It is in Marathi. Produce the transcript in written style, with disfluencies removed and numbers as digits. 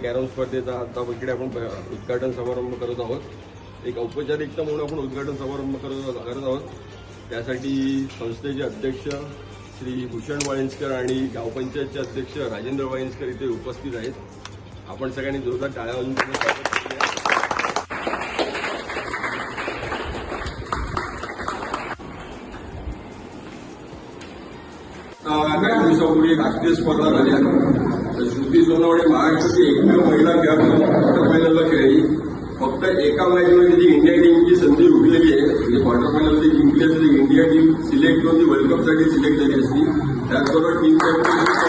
कॅरम स्पर्धेचा आता इकडे आपण उद्घाटन समारंभ करत आहोत. एक औपचारिकता म्हणून आपण उद्घाटन समारंभ करत आहोत. त्यासाठी संस्थेचे अध्यक्ष श्री भूषण वाळिंजकर आणि ग्रामपंचायतचे अध्यक्ष राजेंद्र वाळिंजकर इथे उपस्थित आहेत. आपण सगळ्यांनी जोरदार टाळ्या वाजवून त्यांचं स्वागत करूया. काही दिवसापूर्वी राष्ट्रीय स्पर्धा झाल्या. श्रुती सोनवणे महाराष्ट्राची एकमेव महिला खेळाडू क्वार्टर फायनलला खेळली. फक्त एका मॅचमध्ये जी इंडिया टीमची संधी उरलेली आहे, म्हणजे क्वार्टर फायनल जिंकली असती इंडिया टीम सिलेक्ट होती, वर्ल्ड कपसाठी सिलेक्ट झाली असती. त्याचबरोबर टीम कॅप्टन